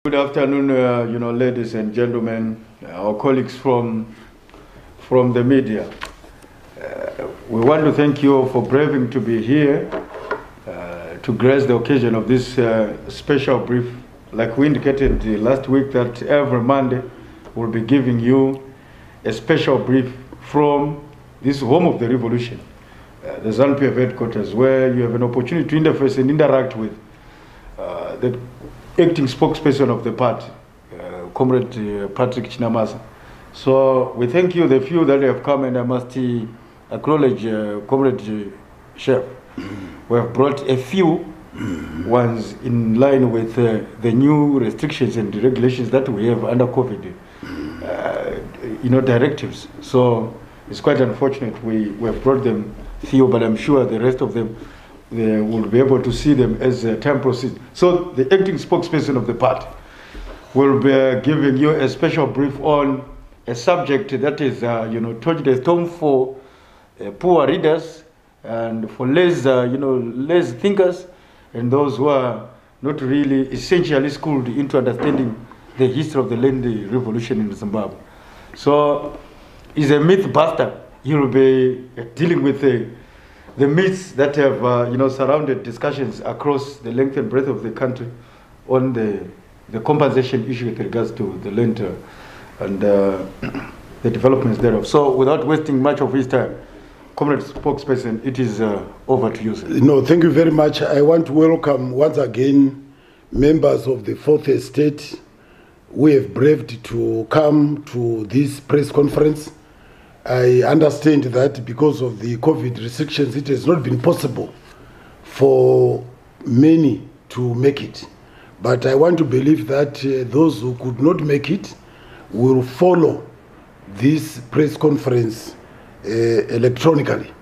Good afternoon, ladies and gentlemen, our colleagues from the media. We want to thank you for braving to be here to grace the occasion of this special brief. Like we indicated last week, that every Monday we'll be giving you a special brief from this home of the revolution, the Zanu PF headquarters, where you have an opportunity to interface and interact with the acting spokesperson of the party, Comrade Patrick Mr. So we thank you, the few that have come, and I must acknowledge Comrade Chef. We have brought a few ones in line with the new restrictions and regulations that we have under COVID, directives. So it's quite unfortunate we have brought them few, but I'm sure the rest of them, they will be able to see them as time proceeds. So the acting spokesperson of the party will be giving you a special brief on a subject that is, touched the tone for poor readers and for less thinkers and those who are not really essentially schooled into understanding the history of the land revolution in Zimbabwe. So he's a myth buster. He will be dealing with the myths that have surrounded discussions across the length and breadth of the country on the compensation issue with regards to the land and the developments thereof. So without wasting much of his time, Comrade Spokesperson, it is over to you, sir. No, thank you very much. I want to welcome once again members of the Fourth Estate who have braved to come to this press conference. I understand that because of the COVID restrictions, it has not been possible for many to make it. But I want to believe that those who could not make it will follow this press conference electronically.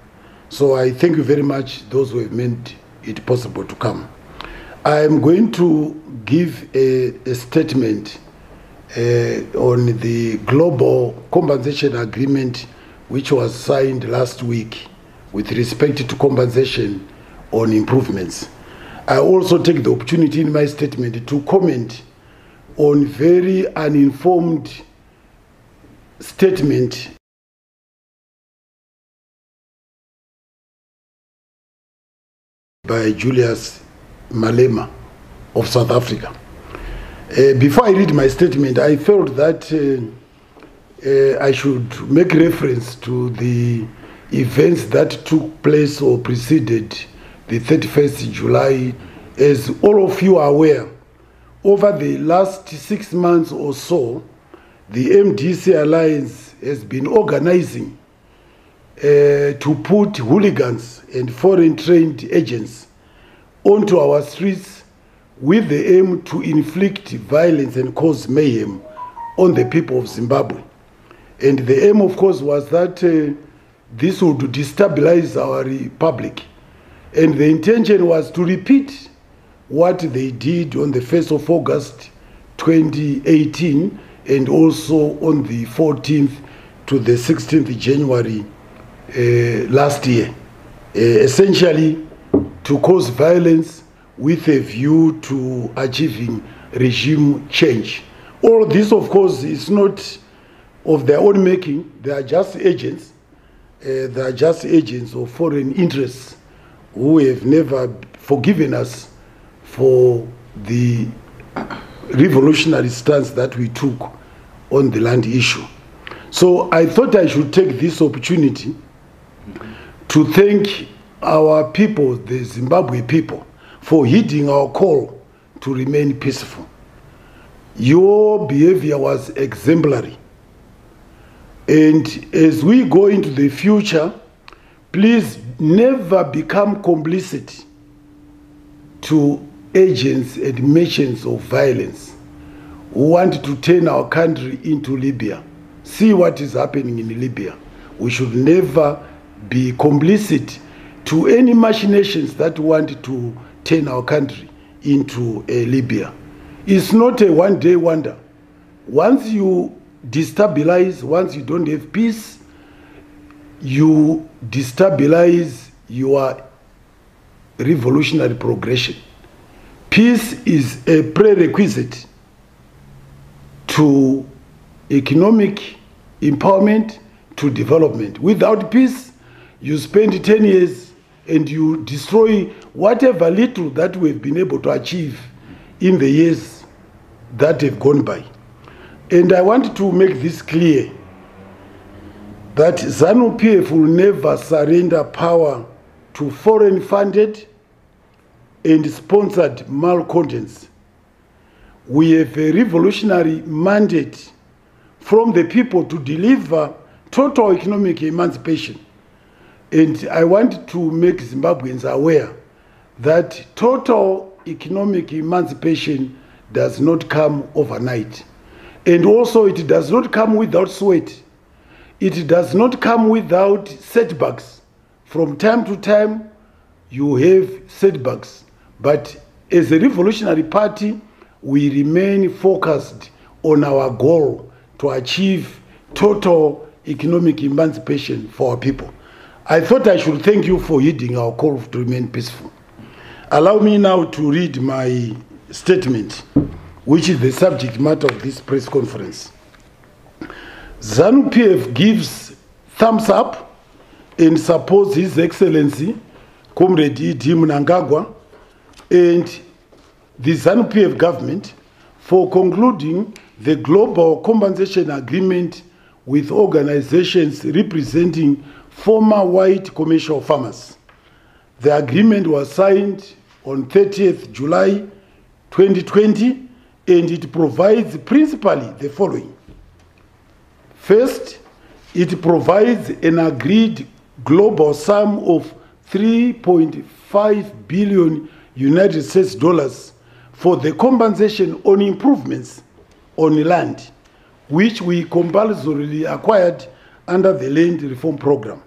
So I thank you very much, those who have made it possible to come. I am going to give a statement on the global compensation agreement which was signed last week with respect to compensation on improvements. I also take the opportunity in my statement to comment on very uninformed statement by Julius Malema of South Africa. Before I read my statement, I felt that I should make reference to the events that took place or preceded the 31st July. As all of you are aware, over the last 6 months or so, the MDC Alliance has been organizing to put hooligans and foreign trained agents onto our streets with the aim to inflict violence and cause mayhem on the people of Zimbabwe. And the aim, of course, was that this would destabilize our republic. And the intention was to repeat what they did on the 1st of August 2018 and also on the 14th to the 16th January last year, essentially to cause violence with a view to achieving regime change. All this, of course, is not of their own making. They are just agents. They are just agents of foreign interests who have never forgiven us for the revolutionary stance that we took on the land issue. So I thought I should take this opportunity to thank our people, the Zimbabwe people, for heeding our call to remain peaceful. Your behavior was exemplary. And as we go into the future, please never become complicit to agents and merchants of violence who want to turn our country into Libya. See what is happening in Libya. We should never be complicit to any machinations that want to turn our country into a Libya. It's not a one-day wonder. Once you destabilize, once you don't have peace, you destabilize your revolutionary progression. Peace is a prerequisite to economic empowerment to development. Without peace, you spend 10 years and you destroy whatever little that we've been able to achieve in the years that have gone by. And I want to make this clear that Zanu PF will never surrender power to foreign-funded and sponsored malcontents. We have a revolutionary mandate from the people to deliver total economic emancipation. And I want to make Zimbabweans aware that total economic emancipation does not come overnight. And also it does not come without sweat. It does not come without setbacks. From time to time, you have setbacks. But as a revolutionary party, we remain focused on our goal to achieve total economic emancipation for our people. I thought I should thank you for heeding our call to remain peaceful. Allow me now to read my statement, which is the subject matter of this press conference. Zanu PF gives thumbs up and supports His Excellency, Comrade Mnangagwa, and the Zanu PF government for concluding the global compensation agreement with organizations representing former white commercial farmers. The agreement was signed on 30th July 2020, and it provides principally the following. First, it provides an agreed global sum of $3.5 billion United States dollars for the compensation on improvements on land, which we compulsorily acquired under the Land Reform Program.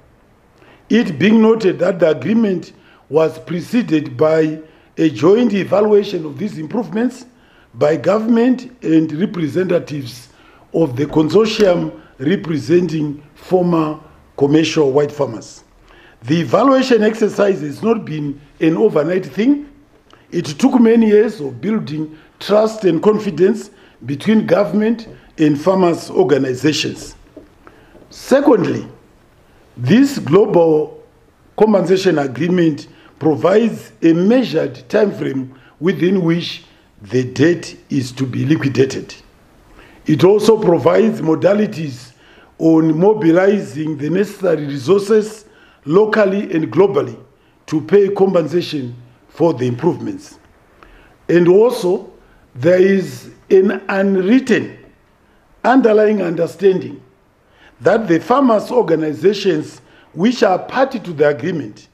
It being noted that the agreement was preceded by a joint evaluation of these improvements by government and representatives of the consortium representing former commercial white farmers. The evaluation exercise has not been an overnight thing. It took many years of building trust and confidence between government and farmers' organizations. Secondly, this global compensation agreement provides a measured time frame within which the debt is to be liquidated. It also provides modalities on mobilizing the necessary resources locally and globally to pay compensation for the improvements. And also, there is an unwritten underlying understanding that the farmers' organizations which are party to the agreement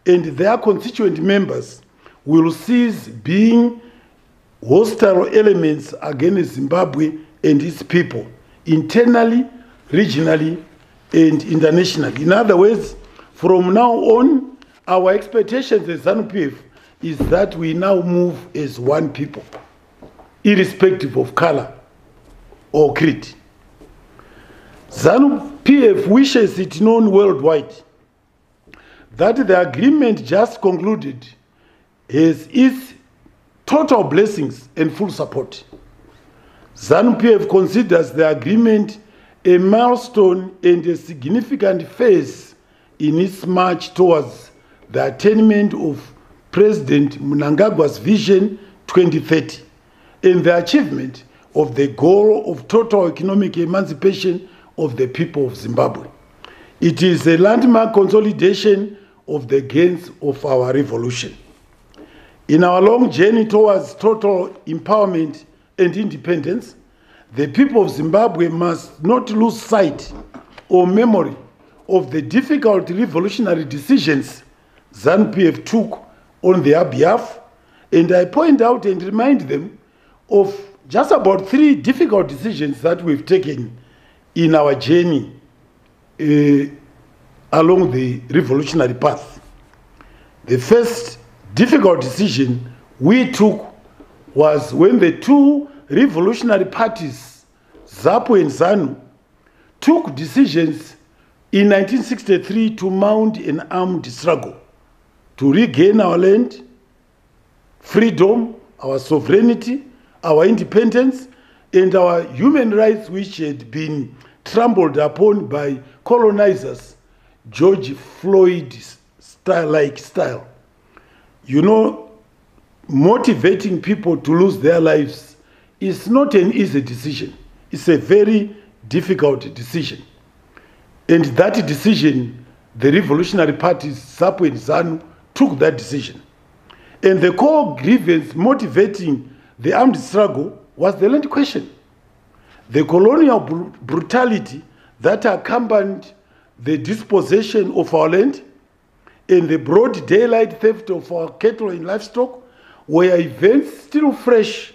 and their constituent members will cease being hostile elements against Zimbabwe and its people, internally, regionally, and internationally. In other words, from now on, our expectations as Zanu PF is that we now move as one people, irrespective of color or creed. Zanu PF wishes it known worldwide that the agreement just concluded has its total blessings and full support. Zanu PF considers the agreement a milestone and a significant phase in its march towards the attainment of President Mnangagwa's Vision 2030 and the achievement of the goal of total economic emancipation of the people of Zimbabwe. It is a landmark consolidation of the gains of our revolution. In our long journey towards total empowerment and independence, the people of Zimbabwe must not lose sight or memory of the difficult revolutionary decisions Zanu PF took on their behalf, and I point out and remind them of just about 3 difficult decisions that we've taken in our journey along the revolutionary path. The first difficult decision we took was when the 2 revolutionary parties, ZAPU and ZANU, took decisions in 1963 to mount an armed struggle to regain our land, freedom, our sovereignty, our independence, and our human rights, which had been trampled upon by colonizers, George Floyd style. You know, motivating people to lose their lives is not an easy decision. It's a very difficult decision. And that decision, the revolutionary parties, ZAPU and ZANU, took that decision. And the core grievance motivating the armed struggle was the land question. The colonial brutality that accompanied the dispossession of our land and the broad daylight theft of our cattle and livestock were events still fresh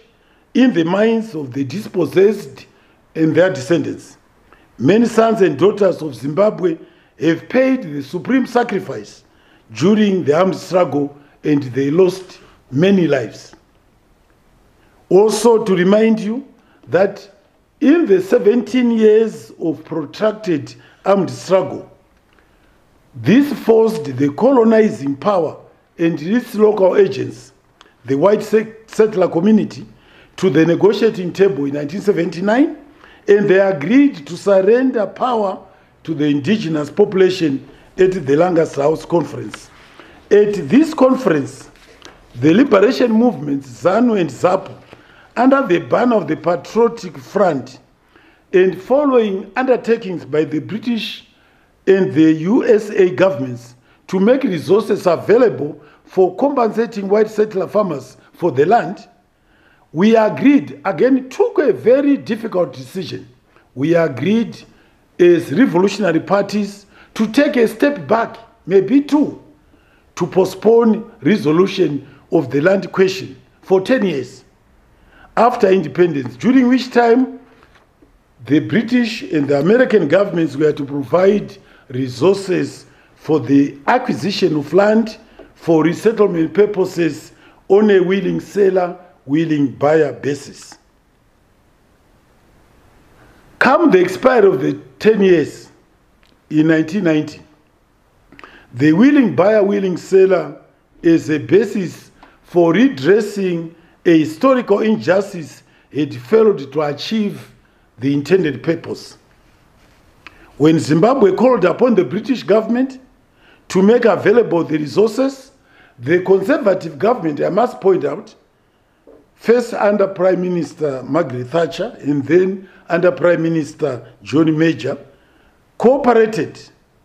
in the minds of the dispossessed and their descendants. Many sons and daughters of Zimbabwe have paid the supreme sacrifice during the armed struggle, and they lost many lives. Also, to remind you that in the 17 years of protracted armed struggle, this forced the colonizing power and its local agents, the white settler community, to the negotiating table in 1979, and they agreed to surrender power to the indigenous population at the Lancaster House Conference. At this conference, the liberation movements, ZANU and ZAPU, under the banner of the Patriotic Front, and following undertakings by the British and the USA governments to make resources available for compensating white settler farmers for the land, we agreed, again, took a very difficult decision. We agreed as revolutionary parties to take a step back, maybe two, to postpone resolution of the land question for 10 years after independence, during which time the British and the American governments were to provide resources for the acquisition of land for resettlement purposes on a willing seller, willing buyer basis. Come the expiry of the 10 years in 1990, the willing buyer, willing seller is a basis for redressing a historical injustice had failed to achieve the intended purpose. When Zimbabwe called upon the British government to make available the resources, the conservative government, I must point out, first under Prime Minister Margaret Thatcher and then under Prime Minister John Major, cooperated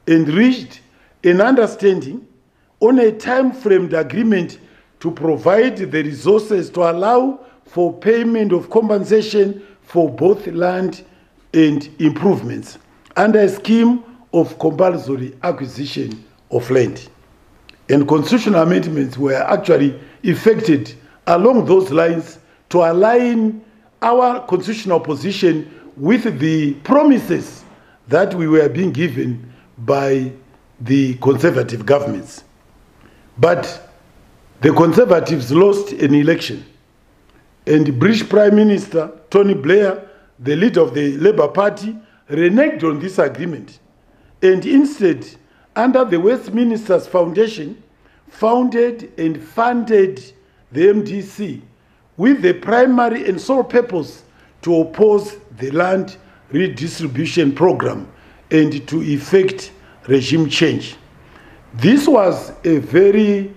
and reached an understanding on a time-framed agreement to provide the resources to allow for payment of compensation for both land and improvements under a scheme of compulsory acquisition of land. And constitutional amendments were actually effected along those lines to align our constitutional position with the promises that we were being given by the conservative governments. But the Conservatives lost an election, and the British Prime Minister Tony Blair, the leader of the Labour Party, reneged on this agreement, and instead, under the Westminster's Foundation, founded and funded the MDC with the primary and sole purpose to oppose the land redistribution program and to effect regime change. This was a very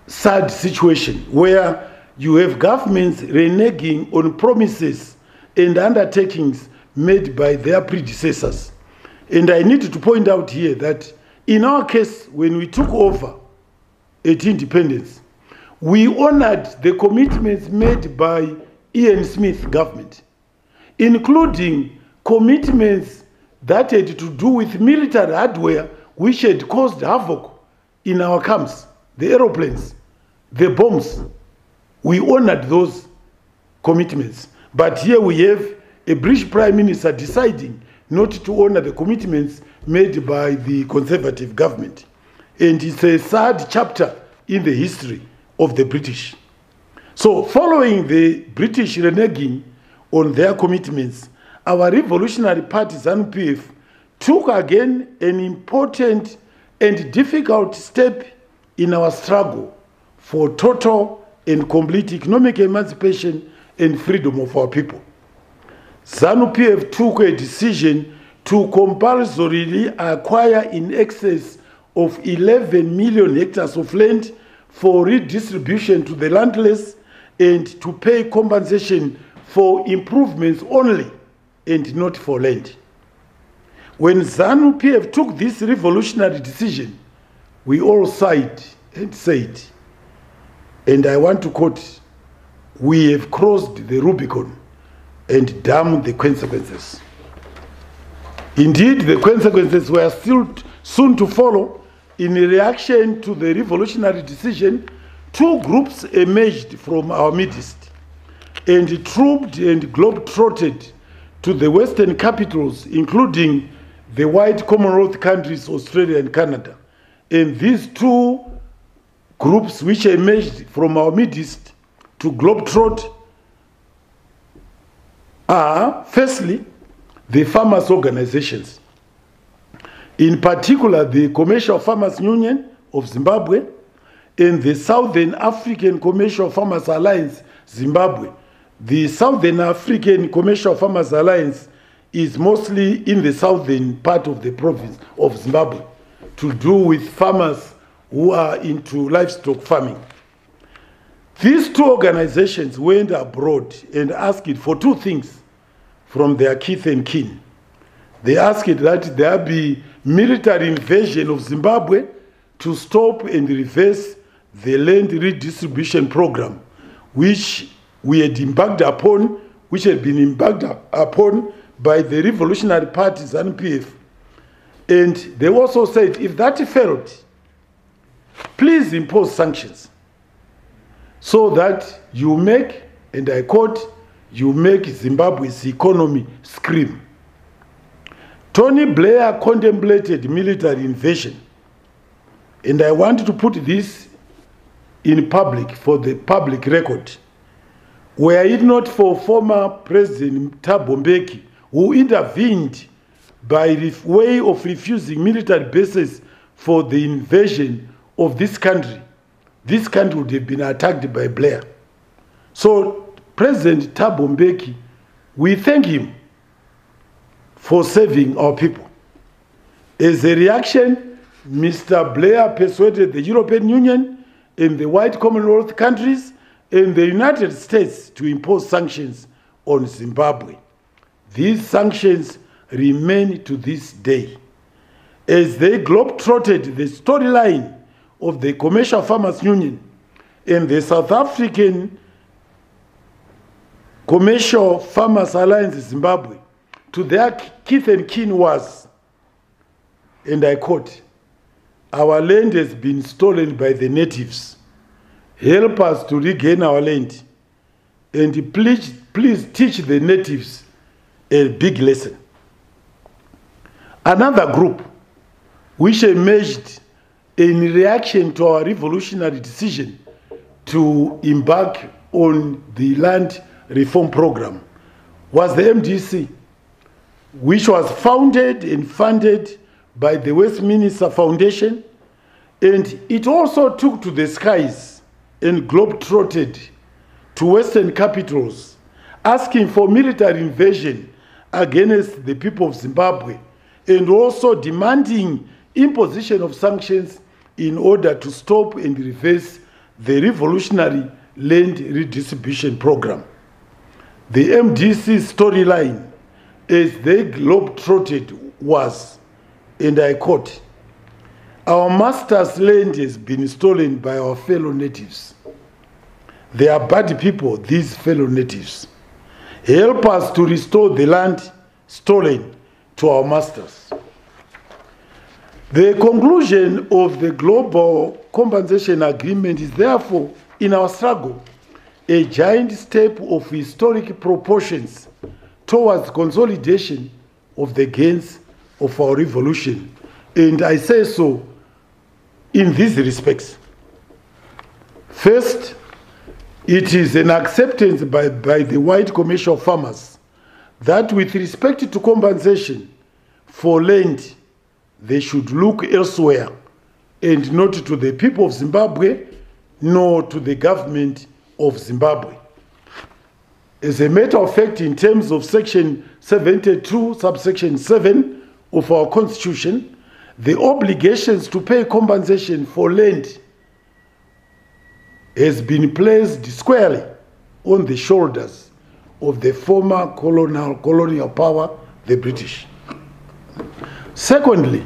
sad situation where you have governments reneging on promises and undertakings made by their predecessors. And I need to point out here that in our case, when we took over at independence, we honored the commitments made by Ian Smith government, including commitments that had to do with military hardware which had caused havoc in our camps, the aeroplanes, the bombs. We honored those commitments. But here we have a British Prime Minister deciding not to honor the commitments made by the Conservative government. And it's a sad chapter in the history of the British. So following the British reneging on their commitments, our revolutionary party, Zanu PF, took again an important and difficult step in our struggle for total and complete economic emancipation and freedom of our people. Zanu PF took a decision to compulsorily acquire in excess of 11 million hectares of land for redistribution to the landless and to pay compensation for improvements only and not for land. When Zanu PF took this revolutionary decision, we all sighed and said, and I want to quote, "We have crossed the Rubicon and damn the consequences." Indeed, the consequences were still soon to follow. In reaction to the revolutionary decision, two groups emerged from our midst and trooped and globe-trotted to the Western capitals, including the white Commonwealth countries, Australia and Canada. And these two groups which emerged from our midst to globe-trot are, firstly, the farmers' organizations, in particular the Commercial Farmers Union of Zimbabwe and the Southern African Commercial Farmers Alliance, Zimbabwe. The Southern African Commercial Farmers Alliance is mostly in the southern part of the province of Zimbabwe, to do with farmers who are into livestock farming. These two organizations went abroad and asked for two things from their kith and kin. They asked that there be military invasion of Zimbabwe to stop and reverse the land redistribution program, which we had embarked upon, which had been embarked upon by the Revolutionary Party, Zanu PF. And they also said, if that failed, please impose sanctions so that you make, and I quote, you make Zimbabwe's economy scream. Tony Blair contemplated military invasion, and I want to put this in public for the public record. Were it not for former President Thabo Mbeki, who intervened by way of refusing military bases for the invasion of this country would have been attacked by Blair. So President Thabo Mbeki, we thank him for saving our people. As a reaction, Mr. Blair persuaded the European Union and the white Commonwealth countries and the United States to impose sanctions on Zimbabwe. These sanctions remain to this day. As they globe-trotted the storyline of the Commercial Farmers Union and the South African Commercial Farmers Alliance Zimbabwe, to their kith and kin was, and I quote, "Our land has been stolen by the natives. Help us to regain our land, and please teach the natives a big lesson." Another group which emerged in reaction to our revolutionary decision to embark on the land reform program was the MDC, which was founded and funded by the Westminster Foundation, and it also took to the skies and globe-trotted to Western capitals, asking for military invasion against the people of Zimbabwe, and also demanding imposition of sanctions in order to stop and reverse the revolutionary land redistribution program. The MDC storyline, as they globe-trotted, was, and I quote, "Our master's land has been stolen by our fellow natives. They are bad people, these fellow natives. Help us to restore the land stolen to our masters." The conclusion of the Global Compensation Agreement is therefore, in our struggle, a giant step of historic proportions towards consolidation of the gains of our revolution. And I say so in these respects. First, it is an acceptance by the white commercial farmers that with respect to compensation for land, they should look elsewhere and not to the people of Zimbabwe, nor to the government of Zimbabwe. As a matter of fact, in terms of Section 72, subsection 7 of our Constitution, the obligations to pay compensation for land has been placed squarely on the shoulders of the former colonial power, the British. Secondly,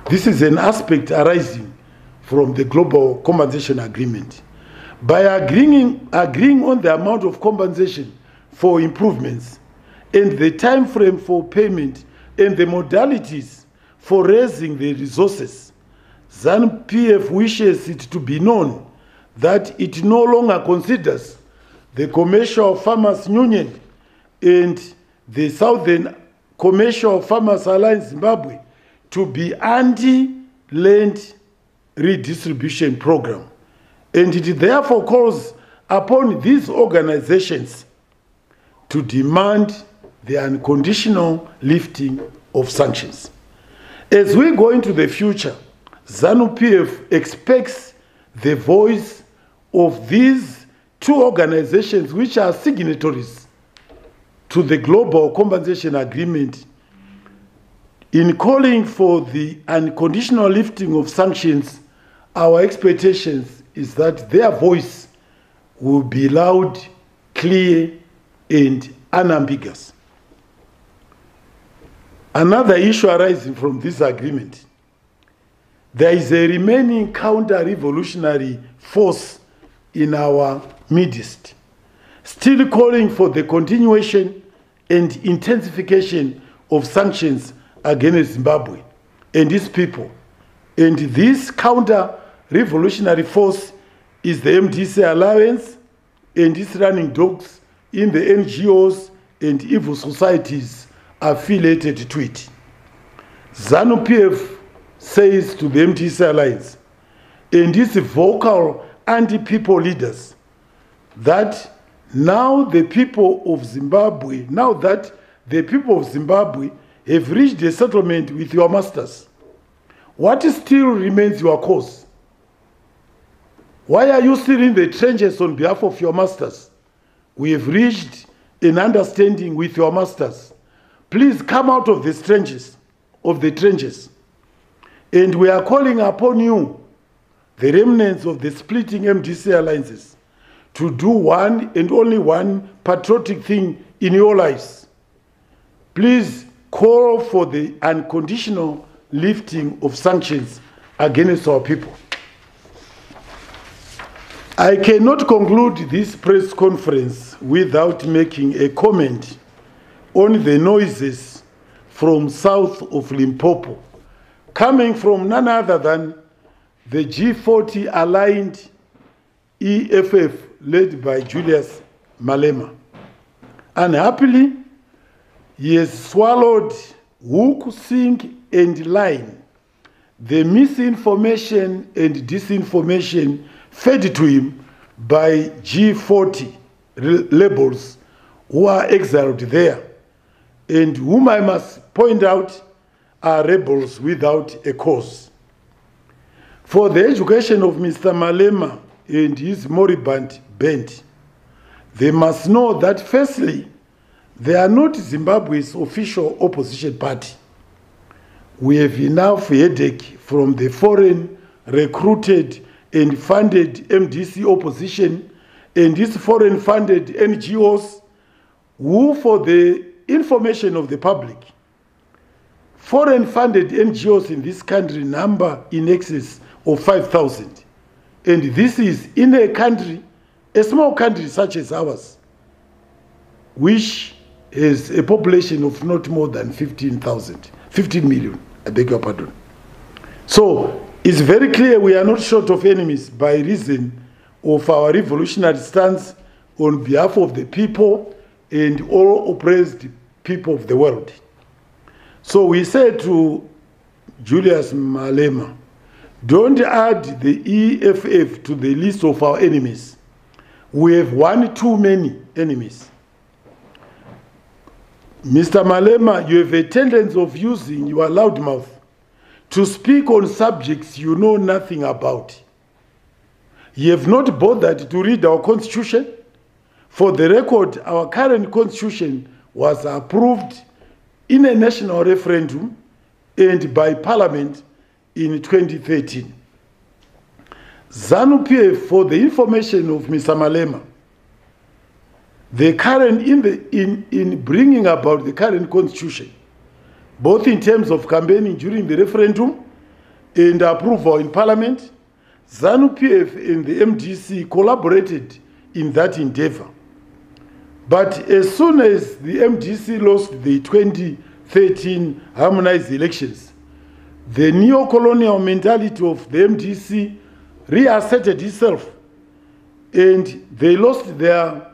this is an aspect arising from the Global Compensation Agreement. By agreeing on the amount of compensation for improvements and the time frame for payment and the modalities for raising the resources, Zanu PF wishes it to be known that it no longer considers the Commercial Farmers Union and the Southern Commercial Farmers Alliance Zimbabwe to be anti-land redistribution program, and it therefore calls upon these organizations to demand the unconditional lifting of sanctions. As we go into the future, Zanu PF expects the voice of these two organizations, which are signatories to the Global Compensation Agreement, in calling for the unconditional lifting of sanctions. Our expectations is that their voice will be loud, clear, and unambiguous. Another issue arising from this agreement, there is a remaining counter-revolutionary force in our midst, still calling for the continuation and intensification of sanctions against Zimbabwe and its people. And this counter-revolutionary force is the MDC Alliance and its running dogs in the NGOs and evil societies affiliated to it. Zanu PF says to the MDC Alliance and its vocal anti-people leaders that now that the people of Zimbabwe have reached a settlement with your masters, what still remains your cause? Why are you still in the trenches on behalf of your masters? We have reached an understanding with your masters. Please come out of the trenches, and we are calling upon you, the remnants of the splitting MDC alliances, to do one and only one patriotic thing in your lives. Please call for the unconditional lifting of sanctions against our people. I cannot conclude this press conference without making a comment on the noises from south of Limpopo, coming from none other than the G40 aligned EFF led by Julius Malema. Unhappily, he has swallowed hook, sink, and line the misinformation and disinformation fed to him by G40 labels who are exiled there, and whom I must point out are rebels without a cause. For the education of Mr. Malema and his moribund band, they must know that firstly, they are not Zimbabwe's official opposition party. We have enough headache from the foreign recruited and funded MDC opposition and these foreign funded NGOs who, for the information of the public, foreign funded NGOs in this country number in excess of 5,000. And this is in a country, a small country such as ours, which has a population of not more than 15 million, I beg your pardon. So it's very clear we are not short of enemies by reason of our revolutionary stance on behalf of the people and all oppressed people of the world. So we said to Julius Malema, don't add the EFF to the list of our enemies. We have one too many enemies. Mr. Malema, you have a tendency of using your loud mouth to speak on subjects you know nothing about. You have not bothered to read our Constitution, For the record, our current constitution was approved in a national referendum and by Parliament in 2013. Zanu PF, for the information of Mr. Malema, the current in bringing about the current constitution, both in terms of campaigning during the referendum and approval in Parliament, Zanu PF and the MDC collaborated in that endeavor. But as soon as the MDC lost the 2013 harmonized elections, the neo-colonial mentality of the MDC reasserted itself, and they lost their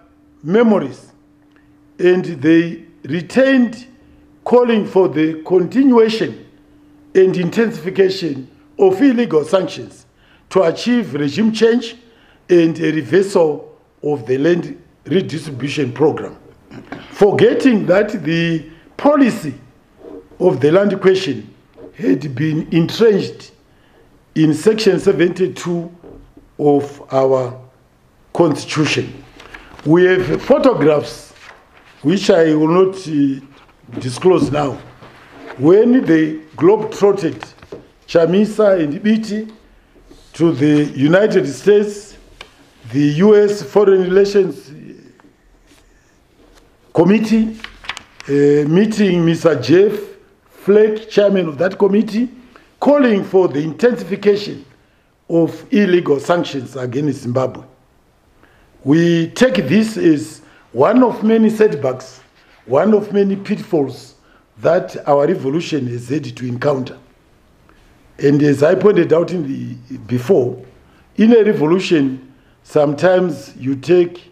memories, and they retained calling for the continuation and intensification of illegal sanctions to achieve regime change and a reversal of the land redistribution program, forgetting that the policy of the land question had been entrenched in Section 72 of our Constitution. We have photographs, which I will not disclose now, when they globe-trotted Chamisa and Biti to the United States, the U.S. Foreign Relations Committee, meeting Mr. Jeff Flake, chairman of that committee, calling for the intensification of illegal sanctions against Zimbabwe. We take this as one of many setbacks, one of many pitfalls that our revolution has had to encounter. And as I pointed out before, in a revolution, sometimes you take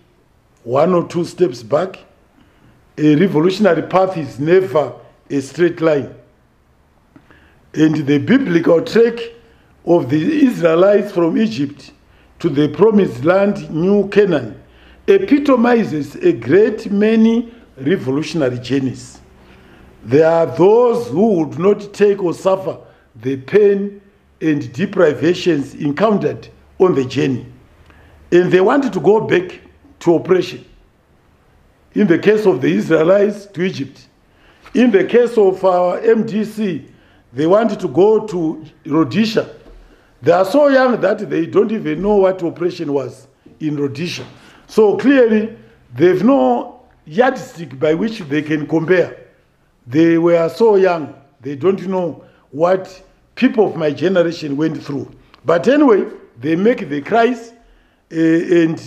one or two steps back. A revolutionary path is never a straight line. And the biblical trek of the Israelites from Egypt to the promised land, New Canaan, epitomizes a great many revolutionary journeys. There are those who would not take or suffer the pain and deprivations encountered on the journey, and they wanted to go back to oppression. In the case of the Israelites, to Egypt. In the case of our MDC, they wanted to go to Rhodesia. They are so young that they don't even know what oppression was in Rhodesia. So clearly, they've no yardstick by which they can compare. They were so young, they don't know what people of my generation went through. But anyway, they make the cries, and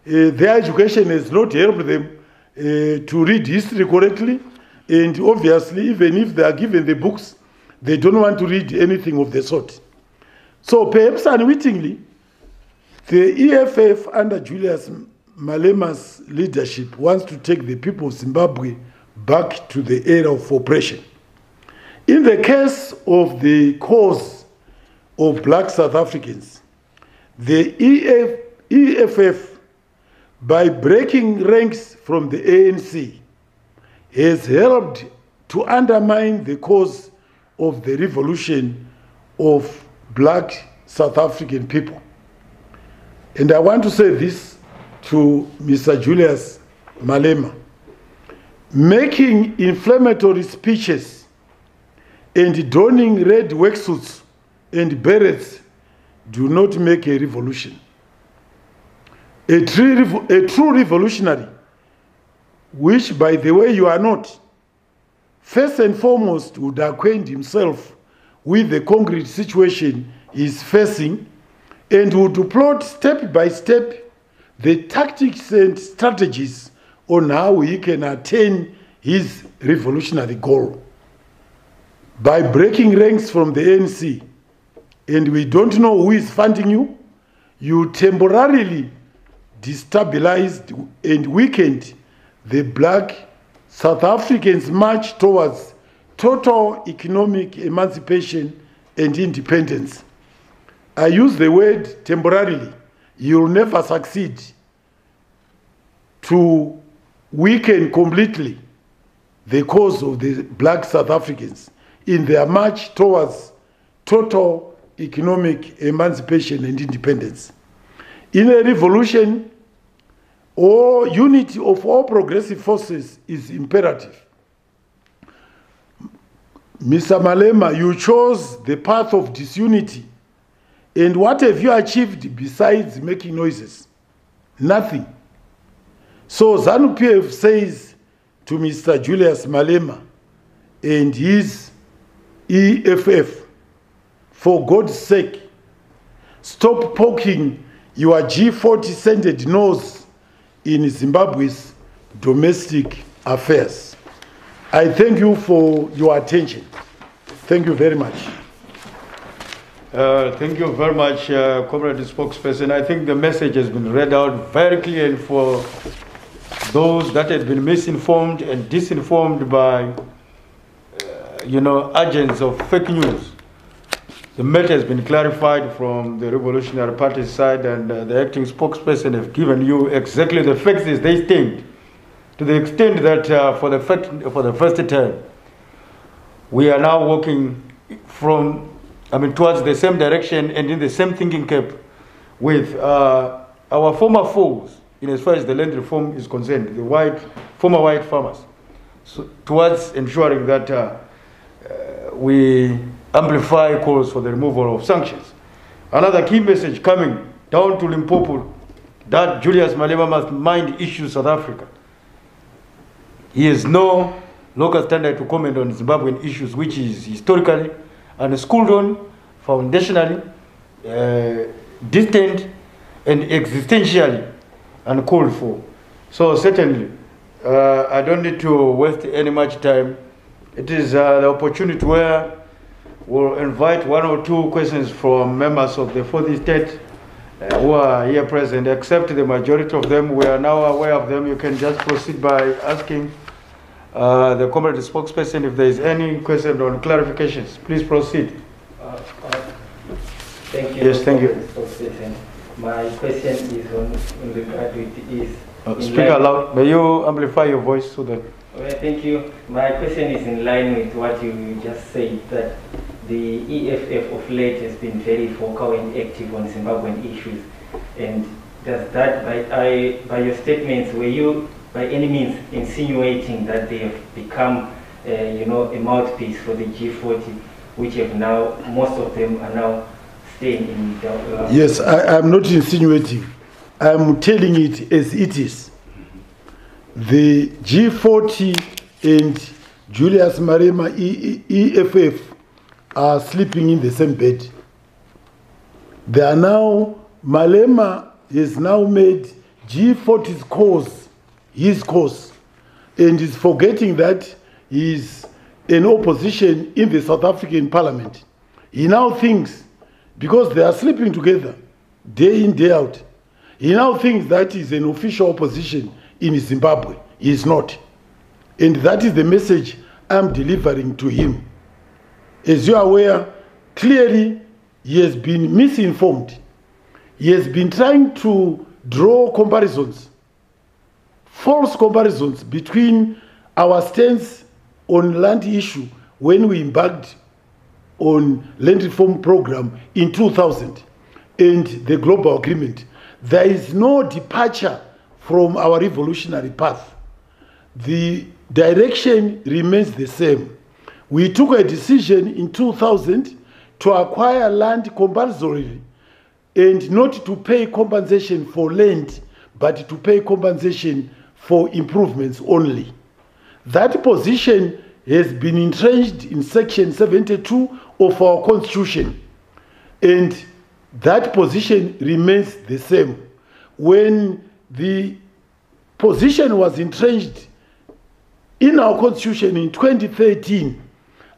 their education has not helped them to read history correctly. And obviously, even if they are given the books, they don't want to read anything of the sort. So perhaps unwittingly, the EFF under Julius Malema's leadership wants to take the people of Zimbabwe back to the era of oppression. In the case of the cause of black South Africans, the EFF, by breaking ranks from the ANC, has helped to undermine the cause of the revolution of black South African people. And I want to say this to Mr. Julius Malema. Making inflammatory speeches and donning red worksuits and berets do not make a revolution. A true revolutionary, which, by the way, you are not, first and foremost would acquaint himself with the concrete situation he is facing and would plot step by step the tactics and strategies on how he can attain his revolutionary goal. By breaking ranks from the ANC, and we don't know who is funding you, you temporarily destabilized and weakened the black South Africans' march towards total economic emancipation and independence. I use the word temporarily. You'll never succeed to weaken completely the cause of the black South Africans in their march towards total economic emancipation and independence. In a revolution, or unity of all progressive forces is imperative. Mr. Malema, you chose the path of disunity. And what have you achieved besides making noises? Nothing. So Zanu PF says to Mr. Julius Malema and his EFF, for God's sake, stop poking your G40-scented nose in Zimbabwe's domestic affairs. I thank you for your attention. Thank you very much. Thank you very much, Comrade Spokesperson. I think the message has been read out very clearly for those that had been misinformed and disinformed by, agents of fake news. The matter has been clarified from the Revolutionary Party side, and the acting spokesperson have given you exactly the facts as they stand, to the extent that for the first time, we are now walking towards the same direction and in the same thinking cap with our former foes, in as far as the land reform is concerned, the former white farmers, so towards ensuring that we amplify calls for the removal of sanctions. Another key message coming down to Limpopo, that Julius Malema must mind issues South Africa. He has no local standard to comment on Zimbabwean issues, which is historically and schooled on, foundationally, distant, and existentially uncalled for. So certainly, I don't need to waste any much time. It is the opportunity where we'll invite one or two questions from members of the fourth estate who are here present. Except the majority of them, we are now aware of them. You can just proceed by asking the comrade spokesperson if there is any question on clarifications. Please proceed. Thank you. Yes, thank you. My question is on regard with speak aloud. May you amplify your voice so that. Okay, thank you. My question is in line with what you just said, that the EFF of late has been very vocal and active on Zimbabwean issues. And does that, by your statements, were you by any means insinuating that they have become, a mouthpiece for the G40, which have now, most of them are now staying in the... Yes, I'm not insinuating. I'm telling it as it is. The G40 and Julius Malema EFF are sleeping in the same bed. They are now, Malema has now made G40's cause his cause, and is forgetting that he is an opposition in the South African parliament. He now thinks, because they are sleeping together day in, day out, he now thinks that is an official opposition in Zimbabwe. He is not. And that is the message I'm delivering to him. As you are aware, clearly he has been misinformed. He has been trying to draw comparisons, false comparisons between our stance on land issue when we embarked on land reform program in 2000 and the global agreement. There is no departure from our revolutionary path. The direction remains the same. We took a decision in 2000 to acquire land compulsorily and not to pay compensation for land, but to pay compensation for improvements only. That position has been entrenched in Section 72 of our Constitution, and that position remains the same. When the position was entrenched in our Constitution in 2013,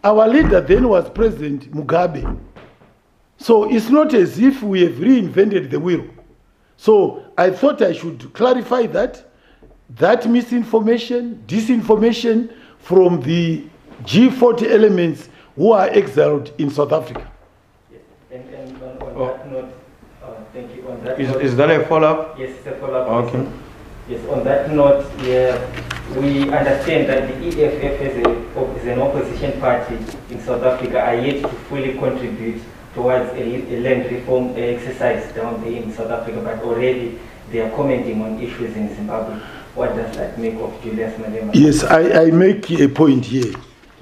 our leader then was President Mugabe. So it's not as if we have reinvented the wheel. So I thought I should clarify that misinformation, disinformation from the G40 elements who are exiled in South Africa. Yes. And on that note, thank you. On that is that a follow-up? Yes, it's a follow-up. Okay. Yes, on that note, we understand that the EFF as an opposition party in South Africa are yet to fully contribute towards a land reform exercise down there in South Africa, but already they are commenting on issues in Zimbabwe. What does that make of Julius Malema? Yes, I make a point here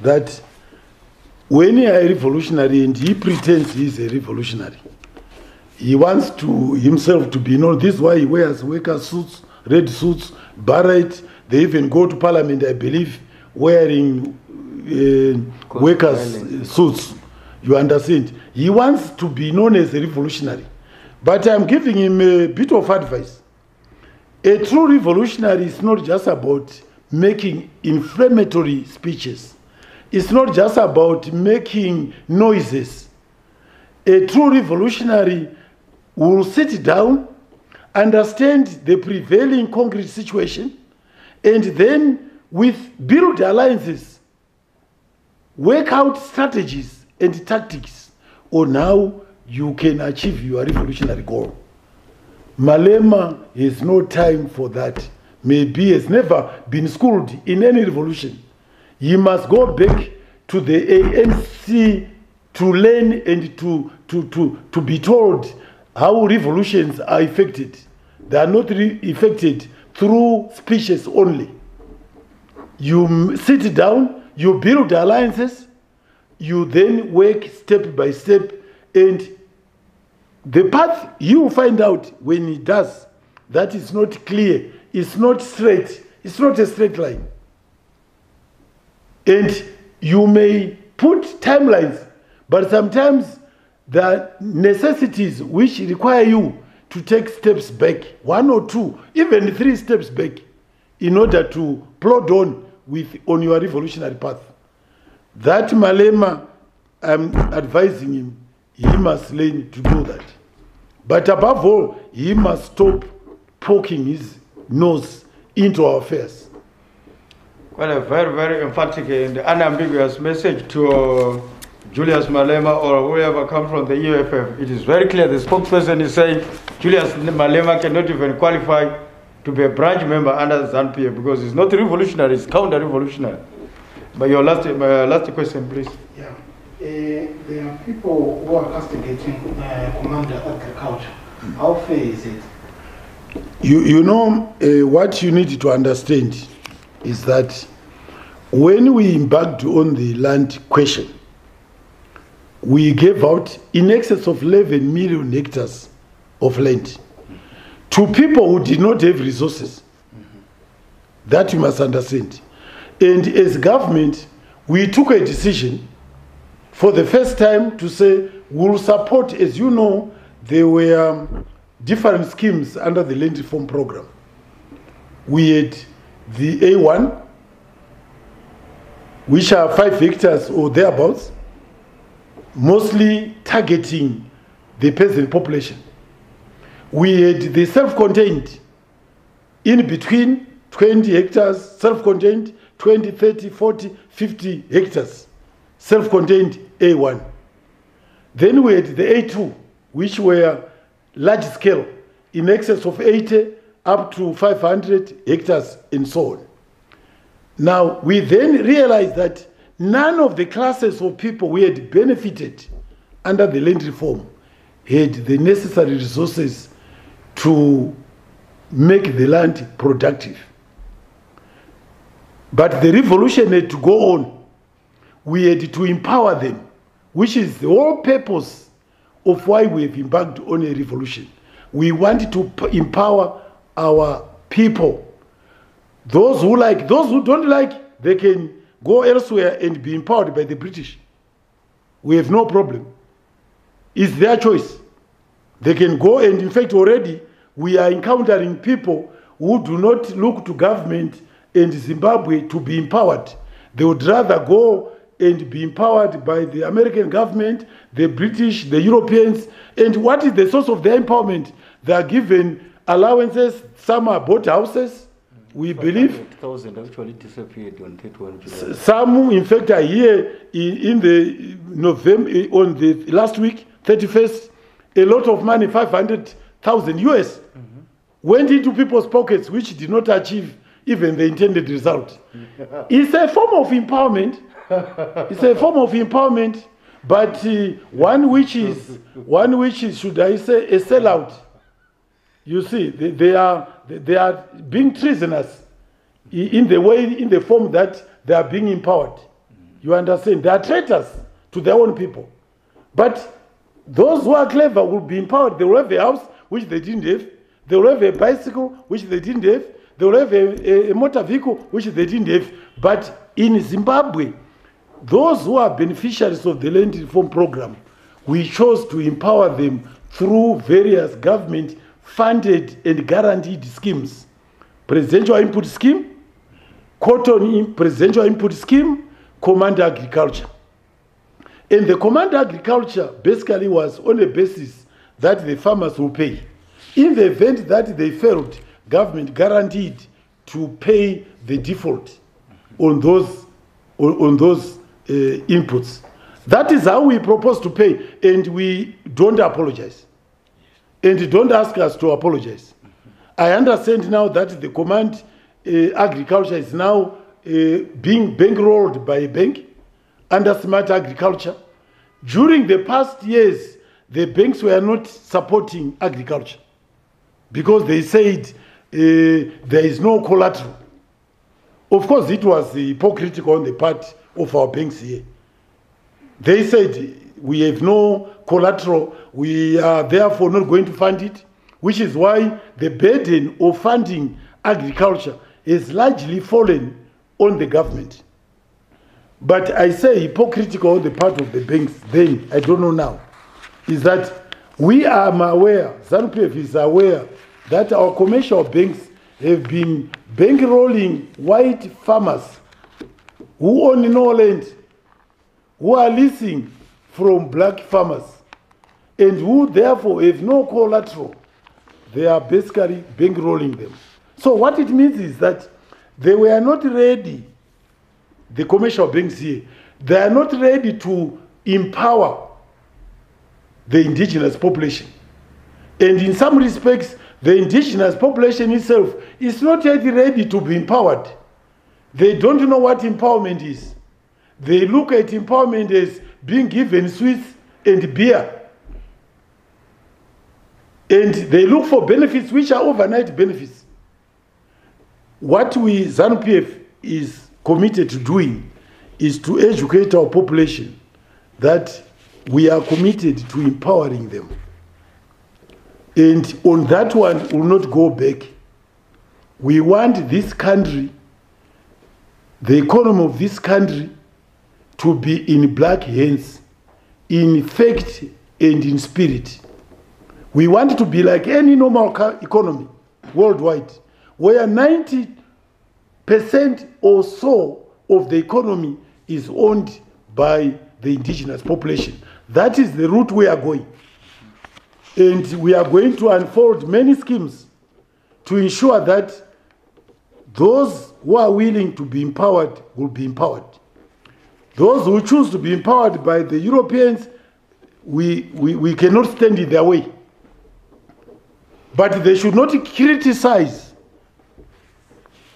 that when you are a revolutionary and he pretends he is a revolutionary, he wants to himself to be known. This is why he wears worker suits, red suits, beret. They even go to parliament, I believe, wearing workers' suits. You understand? He wants to be known as a revolutionary. But I'm giving him a bit of advice. A true revolutionary is not just about making inflammatory speeches. It's not just about making noises. A true revolutionary will sit down, understand the prevailing concrete situation, and then build alliances, work out strategies and tactics on how you can achieve your revolutionary goal. Malema has no time for that. Maybe has never been schooled in any revolution. He must go back to the ANC to learn and to be told how revolutions are effected. They are not effected through speeches only. You sit down, you build alliances, you then work step by step, and the path you will find out when he does that is not clear, it's not straight, it's not a straight line. And you may put timelines, but sometimes the necessities which require you to take steps back, 1 or 2, even 3 steps back, in order to plod on your revolutionary path. That Malema, I'm advising him, he must learn to do that. But above all, he must stop poking his nose into our affairs. Quite a very, very emphatic and unambiguous message to Julius Malema or whoever comes from the EFF. It is very clear the spokesperson is saying Julius Malema cannot even qualify to be a branch member under Zanu PF because it's not revolutionary, it's counter-revolutionary. But your last question, please. Yeah. There are people who are castigating Commander Agriculture. How fair is it? You know, what you need to understand is that when we embarked on the land question, we gave out in excess of 11 million hectares of land to people who did not have resources. That you must understand. And as government, we took a decision for the first time to say we'll support, as you know, there were different schemes under the land reform program. We had the A1, which are 5 hectares or thereabouts, mostly targeting the peasant population. We had the self-contained, in between 20 hectares, self-contained, 20, 30, 40, 50 hectares, self-contained A1. Then we had the A2, which were large scale, in excess of 80 up to 500 hectares and so on. Now, we then realized that none of the classes of people we had benefited under the land reform had the necessary resources to make the land productive. But the revolution had to go on. We had to empower them, which is the whole purpose of why we have embarked on a revolution. We want to empower our people. Those who like, those who don't like, they can go elsewhere and be empowered by the British. We have no problem. It's their choice. They can go, and in fact already we are encountering people who do not look to government and Zimbabwe to be empowered. They would rather go and be empowered by the American government, the British, the Europeans. And what is the source of their empowerment? They are given allowances, some are bought houses, we believe. 500,000 actually disappeared on 31 July. Some, in fact, are here in the November, on the last week, 31st, a lot of money, 500,000 US, went into people's pockets, which did not achieve even the intended result. It's a form of empowerment. It's a form of empowerment, but one which is, should I say, a sellout. You see, they are being treasonous in the form that they are being empowered. You understand? They are traitors to their own people. But those who are clever will be empowered. They will have a house which they didn't have. They will have a bicycle which they didn't have. They will have a motor vehicle which they didn't have. But in Zimbabwe, those who are beneficiaries of the land reform program, we chose to empower them through various government-funded and guaranteed schemes. Presidential Input Scheme, Cotton Presidential Input Scheme, Command Agriculture. And the Command Agriculture basically was on a basis that the farmers will pay. In the event that they failed, government guaranteed to pay the default on those inputs. That is how we propose to pay, and we don't apologize. And don't ask us to apologize. I understand now that the Command Agriculture is now being bankrolled by a bank under Smart Agriculture. During the past years, the banks were not supporting agriculture because they said there is no collateral. Of course, it was hypocritical on the part of our banks here. They said, we have no collateral, we are therefore not going to fund it, which is why the burden of funding agriculture is largely fallen on the government. But I say hypocritical on the part of the banks then, I don't know now, is that we are aware, Zanu PF is aware, that our commercial banks have been bankrolling white farmers who own no land, who are leasing from black farmers, and who therefore have no collateral. They are basically bankrolling them. So what it means is that they were not ready, the commercial banks here, they are not ready to empower the indigenous population. And in some respects, the indigenous population itself is not yet ready to be empowered. They don't know what empowerment is. They look at empowerment as being given sweets and beer. And they look for benefits which are overnight benefits. What we, Zanu PF, is committed to doing is to educate our population that we are committed to empowering them. And on that one, we will not go back. We want this country, the economy of this country, to be in black hands, in fact and in spirit. We want it to be like any normal economy worldwide, where 90% or so of the economy is owned by the indigenous population. That is the route we are going. And we are going to unfold many schemes to ensure that those who are willing to be empowered will be empowered. Those who choose to be empowered by the Europeans, we cannot stand in their way. But they should not criticize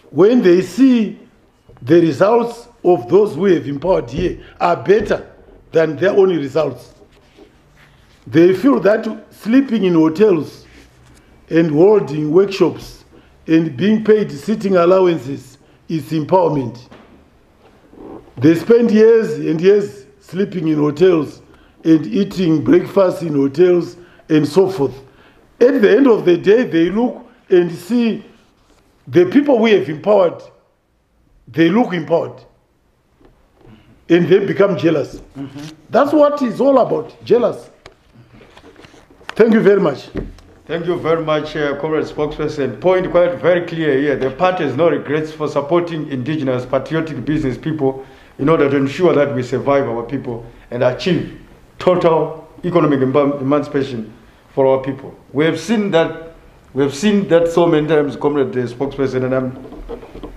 when they see the results of those who have empowered here are better than their own results. They feel that sleeping in hotels and holding workshops and being paid sitting allowances is empowerment. They spend years and years sleeping in hotels and eating breakfast in hotels and so forth. At the end of the day, they look and see the people we have empowered, they look empowered. And they become jealous. That's what it's all about, jealous. Thank you very much. Thank you very much, Comrade Spokesperson. Point quite very clear here. The party has no regrets for supporting indigenous patriotic business people in order to ensure that we survive our people and achieve total economic emancipation for our people. We have seen that so many times, Comrade Spokesperson, and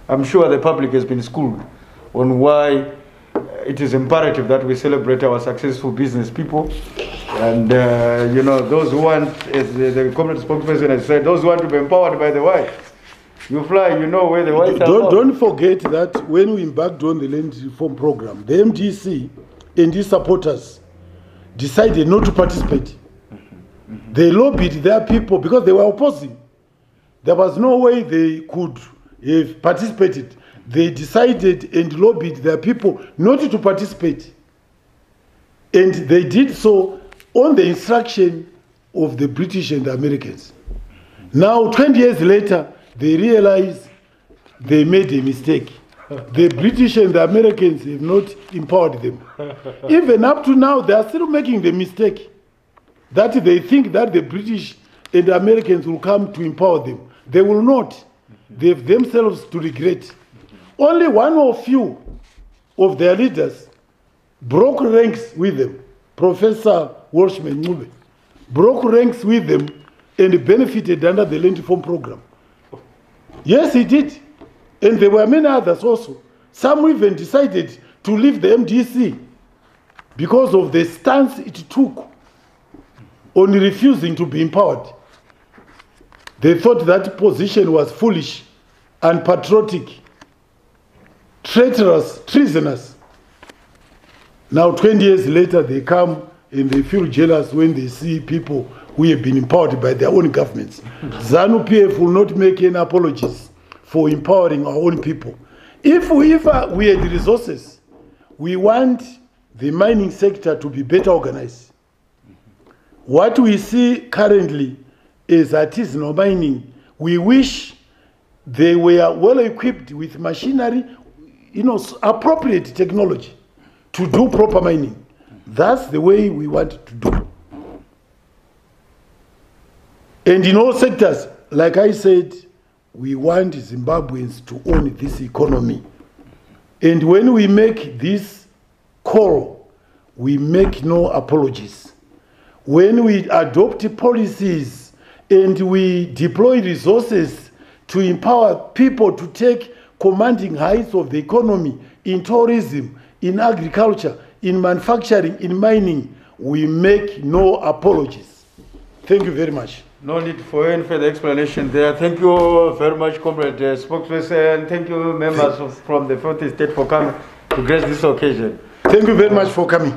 I'm sure the public has been schooled on why it is imperative that we celebrate our successful business people. And, you know, those who want, as the Comrade Spokesperson has said, those who want to be empowered by the whites, you fly, you know where the whites are. Don't forget that when we embarked on the land reform program, the MDC and its supporters decided not to participate. They lobbied their people because they were opposing. There was no way they could have participated. They decided and lobbied their people not to participate. And they did so on the instruction of the British and the Americans. Now, 20 years later, they realize they made a mistake. The British and the Americans have not empowered them. Even up to now, they are still making the mistake that they think that the British and the Americans will come to empower them. They will not. They have themselves to regret. Only one or few of their leaders broke ranks with them. Professor RosGwen Media broke ranks with them and benefited under the Land Reform Program. Yes, he did. And there were many others also. Some even decided to leave the MDC because of the stance it took on refusing to be empowered. They thought that position was foolish, unpatriotic, traitorous, treasonous. Now, 20 years later, they come and they feel jealous when they see people who have been empowered by their own governments. Zanu PF will not make any apologies for empowering our own people. If we had resources, we want the mining sector to be better organized. What we see currently is artisanal mining. We wish they were well equipped with machinery, appropriate technology to do proper mining. That's the way we want to do. And in all sectors, like I said, we want Zimbabweans to own this economy. And when we make this call, we make no apologies. When we adopt policies and we deploy resources to empower people to take commanding heights of the economy in tourism, in agriculture, in manufacturing, in mining, we make no apologies. Thank you very much. No need for any further explanation there. Thank you very much, Comrade Spokesperson. Thank you, members from the 4th Estate, for coming to grace this occasion. Thank you very much for coming.